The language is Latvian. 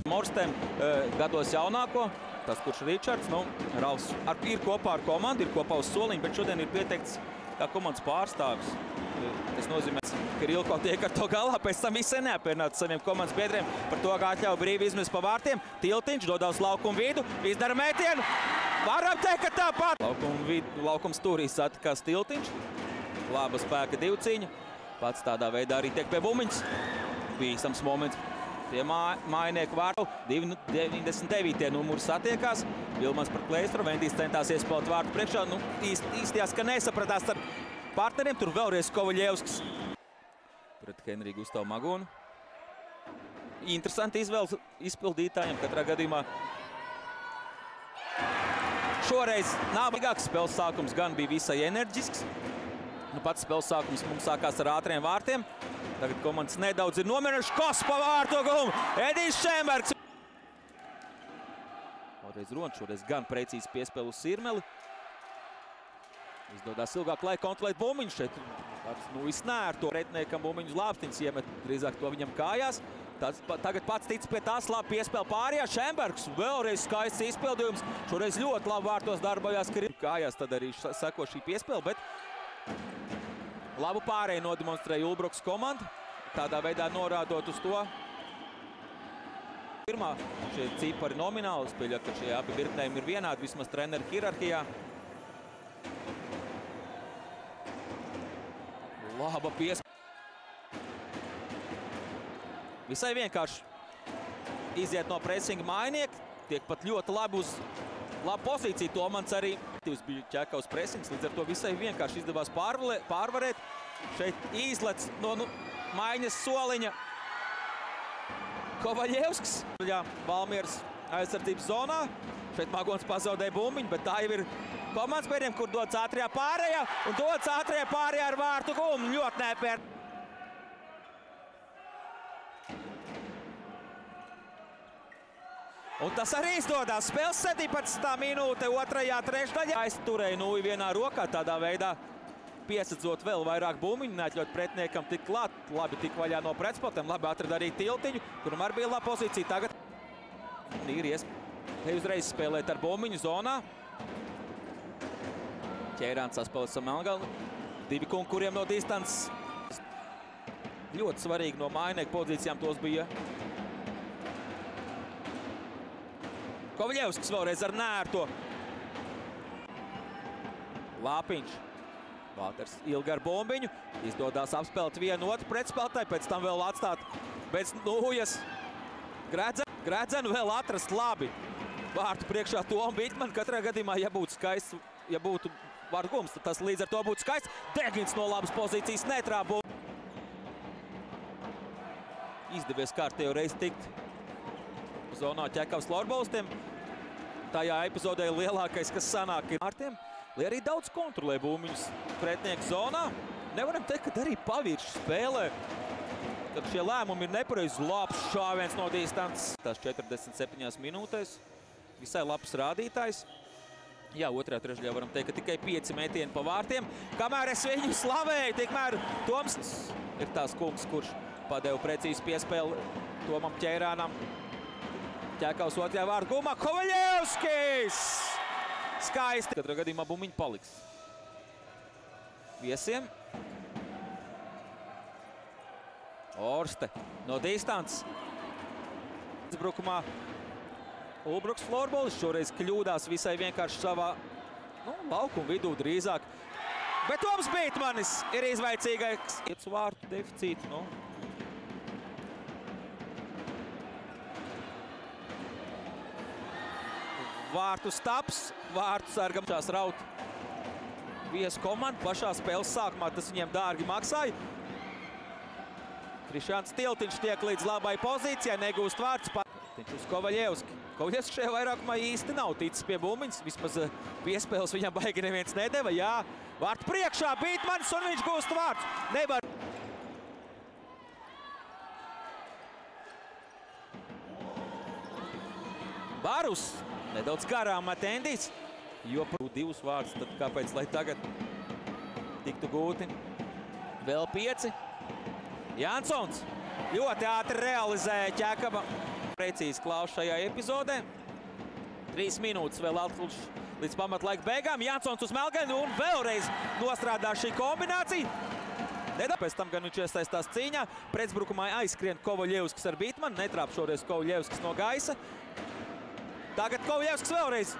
Morstem gados jaunāko, tas kurš Ričards, nu, Ralfs ir kopā ar komandu, ir kopā uz soliņu, bet šodien ir pieteikts kā komandas pārstāvis. Tas nozīmē, ka Rilko tiek ar to galā, pēc tam visai neapmierināts saviem komandas biedriem par to, kā atļauj brīvi izmest pa vārtiem. Tiltiņš dodās laukumu vidu, izdara mētienu. Varam teikt, ka tāpat. Laukums stūrī satikās Tiltiņš. Laba spēka divcīņa. Pats tādā veidā arī tiek pie bumiņas. Bīstams moments pie mājinieku vārtu. 99. numuri satiekās. Vilmans par Kleistru. Vendijs centās iespēlēt vārtu priekšā. Nu, īstījās, ka nesapratās ar partneriem. Tur vēlreiz Kovaļevskis pret Henriju Gustavu Magunu. Interesanti izvēles izpildītājiem katrā gadījumā. Šoreiz nabagāks spēles sākums gan bija visai enerģisks. Nu, pats spēles sākums mums sākās ar ātriem vārtiem. Tagad komandas nedaudz ir nomierinājuši. Kos pa vārtu gumu! Edijs Šembergs! Vēlreiz Rons, šoreiz gan precīzi piespēle uz Sirmeli. Izdodās ilgāk laika kontrolēt bumiņu šeit. Nu, iznērto pretiniekam bumiņu lāpstiņas iemet drīzāk to viņam kājās. Tagad pats tic pie tās labi piespēle pārējā. Šembergs vēlreiz skaists izpildījums. Šoreiz ļoti labi vārtos darbojās, ka ir kājās, tad arī seko šī piespēle, bet labu pārēju nodemonstrēja Ulbruks komanda. Tādā veidā norādot uz to. Pirmā šie cipari nomināli, spēļo, ka šie abi virknējumi ir vienādi, vismaz treneru hierarhijā. Laba piespēle. Visai vienkārši iziet no presinga mājinieka, tiek pat ļoti labi uz labu pozīciju. Tomans arī bija ķekavs presings, līdz ar to visai vienkārši izdevās pārvarēt. Šeit izlec no maiņas soliņa Kovaļevskis. Valmieras aizsardzības zonā. Šeit Magons pazaudēja bumbiņu, bet tā jau ir komandas biedriem, kur dodas ātrajā pārējā. Un dodas ātrajā pārējā ar vārtu gumu. Ļoti nepēr. Un tas arī izdodās. Spēles 17. minūte, otrajā trešdaļā. Aizturēja Nūju vienā rokā, tādā veidā piesadzot vēl vairāk bumbiņu, neatļaut pretiniekam tik klāt. Labi tik vaļā no pretspotiem, labi atrada arī Tiltiņu, kuram arī bija laba pozīcija. Tagad ir iespēja uzreiz spēlēt ar bumbiņu zonā. Ķērāns saspēlēs ar Melngalnu. Divi konkuriem no distances. Ļoti svarīgi no mājinieku pozīcijām tos bija. Kovaļevskis vēlreiz ar nērto. Lāpiņš. Vāters ilgi ar bombiņu. Izdodās apspēlēt vienu otru pretspēlētāju, pēc tam vēl atstāt bez Nūjas. Gredzenu vēl atrast labi. Vārtu priekšā Tomu Bitmanu. Katrā gadījumā, ja būtu skaists, ja būtu vārtu gums, tad tas līdz ar to būtu skaists. Degins no labas pozīcijas netrābo. Izdevies kārtējo reizi tikt zonā ķekavs florbolistiem. Tajā epizodē lielākais, kas sanāk ir vārtiem, lai arī daudz kontrolē bumbiņus pretinieku zonā. Nevaram teikt, ka arī pavirši spēlē. Kad šie lēmumi ir nepareizi, labs šāviens no distances. Tās 47 minūtēs. Visai labs rādītājs. Jā, otrajā trešdaļā varam teikt, ka tikai 5 metieni pa vārtiem. Kamēr es viņu slavēju, tikmēr Toms ir tās kungs, kurš padeva precīzi piespēli Tomam Ķērānam. Ķekavs otrajā vārtu gumā. Kovaļevskis! Skaisti. Katrā gadījumā bumbiņa paliks viesiem. Orste no distances. Izbrukumā Ulbruks florbolis šoreiz kļūdās visai vienkārši savā laukuma vidū drīzāk. Bet Toms Bitmanis ir izvaicīgāks. Iet vārtu deficītu. Vārtu staps, vārtu sargam šās raut viesu komandu. Pašā spēles sākumā tas viņiem dārgi maksāja. Krišjāns Tiltiņš tiek līdz labai pozīcijai, negūst vārtus. Tiltiņš uz Kovaļevski. Kovaļevski šajā vairākumā īsti nav ticis pie bumbiņas. Vismaz piespēles viņam baigi neviens nedeva. Jā, vārtu priekšā Bitmanis un viņš gūst vārtus. Nevar. Barus. Nedaudz garām met Endijs, jo par divus vārdus, tad kāpēc, lai tagad tiktu gūti vēl 5. Jansons ļoti ātri realizēja Ķekava. Precīzi Klaus šajā epizodē. 3 minūtes vēl atlikušas līdz pamatlaika beigām. Jansons uz Melgenu un vēlreiz nostrādā šī kombinācija. Pēc tam gan viņš iesaistās cīņā. Pretbrukumā aizskrien Kovaļevskis ar Bitmanu. Netrāp šoreiz Kovaļevskis no gaisa. Tagad Kovaļevskis vēlreiz